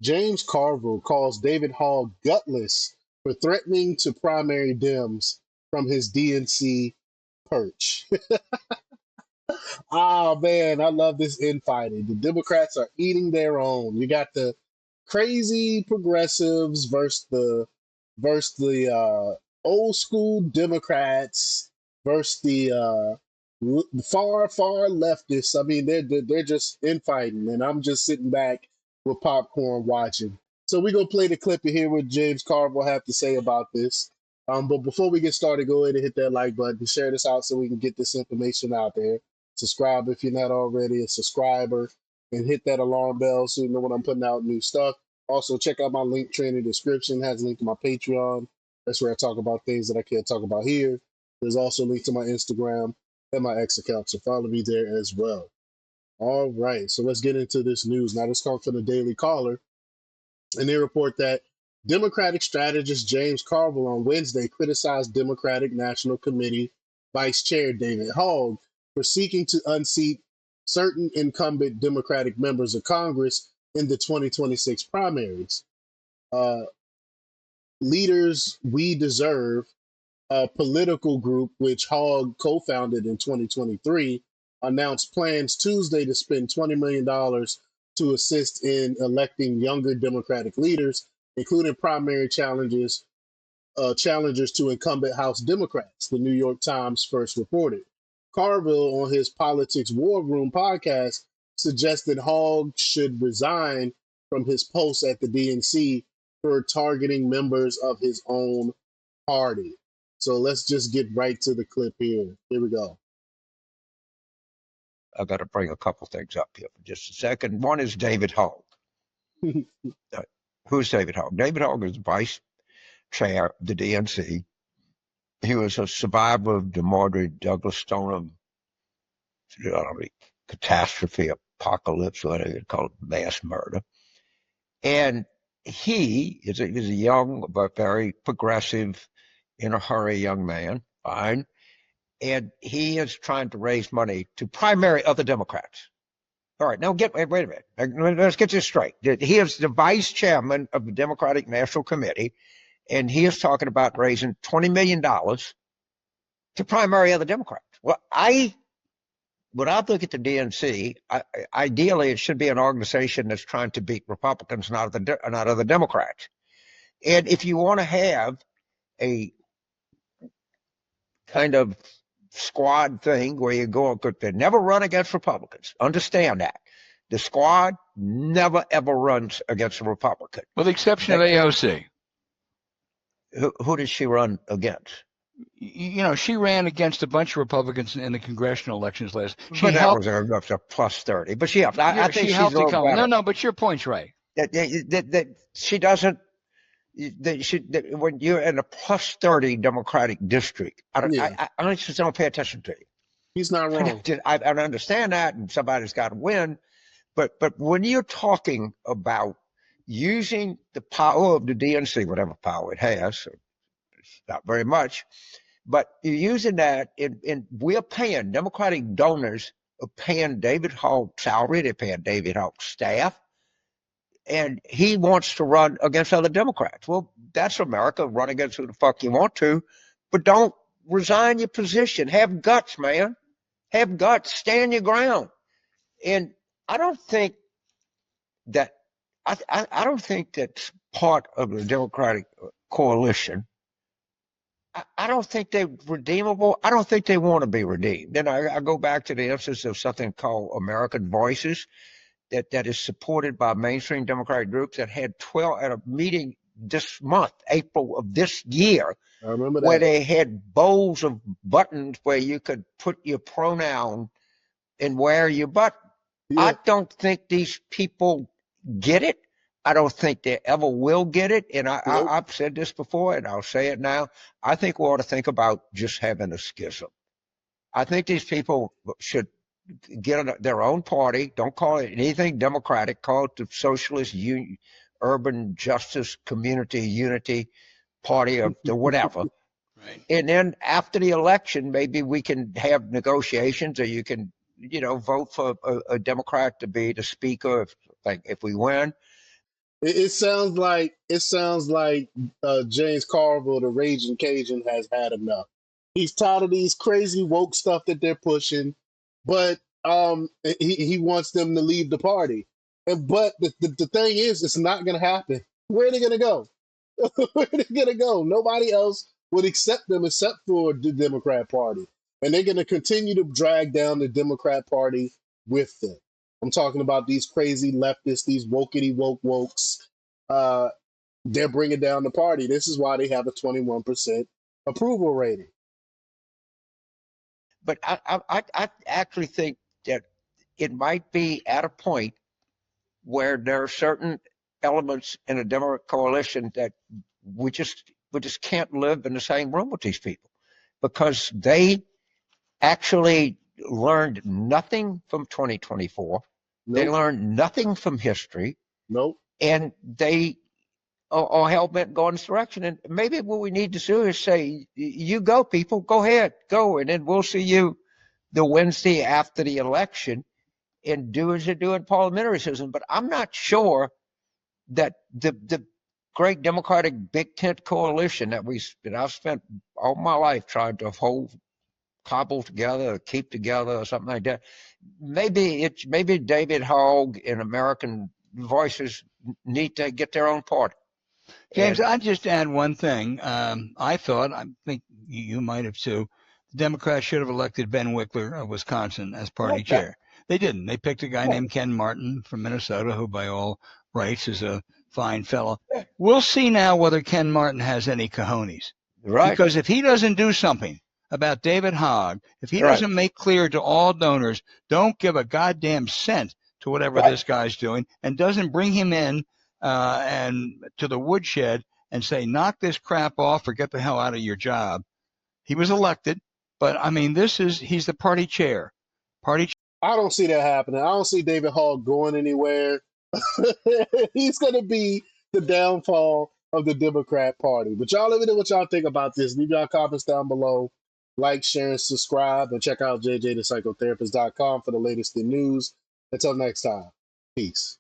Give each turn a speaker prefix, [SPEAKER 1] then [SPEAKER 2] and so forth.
[SPEAKER 1] James Carville calls David Hogg gutless for threatening to primary Dems from his DNC perch. Ah, man, I love this infighting. The Democrats are eating their own. You got the crazy progressives versus the old school Democrats versus the far leftists. I mean, they're just infighting, and I'm just sitting back with popcorn watching. So we're gonna play the clip and hear what James Carville have to say about this. But before we get started, go ahead and hit that like button, share this out so we can get this information out there. Subscribe if you're not already a subscriber, and hit that alarm bell so you know when I'm putting out new stuff. Also, check out my link tree in the description. It has a link to my Patreon. That's where I talk about things that I can't talk about here. There's also a link to my Instagram and my X account, so follow me there as well. All right, so let's get into this news. Now, this comes from the Daily Caller, and they report that Democratic strategist James Carville on Wednesday criticized Democratic National Committee Vice Chair David Hogg for seeking to unseat certain incumbent Democratic members of Congress in the 2026 primaries. Uh, Leaders We Deserve, a political group which Hogg co founded in 2023, announced plans Tuesday to spend $20 million dollars to assist in electing younger Democratic leaders, including primary challengers to incumbent House Democrats, the New York Times first reported. Carville, on his Politics War Room podcast, suggested Hogg should resign from his post at the DNC for targeting members of his own party. So let's just get right to the clip here. Here we go.
[SPEAKER 2] I've got to bring a couple things up here for just a second. One is David Hogg. Who's David Hogg? David Hogg is vice chair of the DNC. He was a survivor of the Marjorie Douglas Stoneham catastrophe, apocalypse, whatever you call it, mass murder. And he is a young but very progressive, in a hurry young man, fine. And he is trying to raise money to primary other Democrats. All right, now wait a minute. Let's get this straight. He is the vice chairman of the Democratic National Committee, and he is talking about raising $20 million to primary other Democrats. Well, when I look at the DNC, ideally it should be an organization that's trying to beat Republicans, not other Democrats. And if you want to have a kind of squad thing where you go, they never run against Republicans. Understand that. The squad never, ever runs against a Republican.
[SPEAKER 3] With the exception of AOC.
[SPEAKER 2] Who did she run against?
[SPEAKER 3] You know, she ran against a bunch of Republicans in the congressional elections last.
[SPEAKER 2] But that was a plus 30. But I think
[SPEAKER 3] she helped to come. No, but your point's right.
[SPEAKER 2] That she doesn't. When you're in a plus 30 Democratic district, I just don't pay attention to you.
[SPEAKER 1] He's not wrong.
[SPEAKER 2] I understand that, and somebody's got to win. But when you're talking about using the power of the DNC, whatever power it has, it's not very much, but you're using that, and we're paying, Democratic donors are paying David Hogg's salary, they're paying David Hogg's staff, and he wants to run against other Democrats. Well, that's America. Run against who the fuck you want to, but don't resign your position. Have guts, man. Have guts. Stand your ground. And I don't think that I don't think that's part of the Democratic coalition. I don't think they're redeemable. I don't think they want to be redeemed. Then I go back to the emphasis of something called American Voices. That is supported by mainstream Democratic groups that had 12 at a meeting this month, April of this year,
[SPEAKER 1] I remember that,
[SPEAKER 2] where they had bowls of buttons where you could put your pronoun and wear your button. Yeah. I don't think these people get it. I don't think they ever will get it. And I've said this before, and I'll say it now. I think we ought to think about just having a schism. I think these people should get their own party. Don't call it anything Democratic. Call it the Socialist Urban Justice Community Unity Party of the whatever.
[SPEAKER 3] Right.
[SPEAKER 2] And then after the election, maybe we can have negotiations, or you can, vote for a Democrat to be the speaker if we win.
[SPEAKER 1] It sounds like James Carville, the raging Cajun, has had enough. He's tired of these crazy woke stuff that they're pushing, but he wants them to leave the party. But the thing is, it's not going to happen. Where are they going to go? Where are they going to go? Nobody else would accept them except for the Democrat Party, and they're going to continue to drag down the Democrat Party with them. I'm talking about these crazy leftists, these wokety woke wokes. Uh, they're bringing down the party. This is why they have a 21% approval rating.
[SPEAKER 2] But I actually think that it might be at a point where there are certain elements in a Democrat coalition that we just can't live in the same room with these people, because they actually learned nothing from 2024. They
[SPEAKER 1] Nope,
[SPEAKER 2] learned nothing from history,
[SPEAKER 1] nope.
[SPEAKER 2] and they are hell bent going this direction. And maybe what we need to do is say, "You go, people, go ahead, go," and then we'll see you the Wednesday after the election and do as you do in parliamentary system. But I'm not sure that the great Democratic big tent coalition that I've spent all my life trying to cobble together, keep together, or something like that. Maybe David Hogg and American Voices need to get their own party.
[SPEAKER 3] James,
[SPEAKER 2] And
[SPEAKER 3] I'd just add one thing. I think you might have too. The Democrats should have elected Ben Wickler of Wisconsin as party chair. They didn't. They picked a guy named Ken Martin from Minnesota, who by all rights is a fine fellow. We'll see now whether Ken Martin has any cojones.
[SPEAKER 2] Right.
[SPEAKER 3] Because if he doesn't do something about David Hogg, if he doesn't make clear to all donors, don't give a goddamn cent to whatever this guy's doing, and doesn't bring him in and to the woodshed and say, knock this crap off or get the hell out of your job. He was elected, but I mean, he's the party chair.
[SPEAKER 1] I don't see that happening. I don't see David Hall going anywhere. He's going to be the downfall of the Democrat Party. But y'all let me know what y'all think about this. Leave y'all comments down below. Like, share, and subscribe. And check out jjthepsychotherapist.com for the latest in news. Until next time, peace.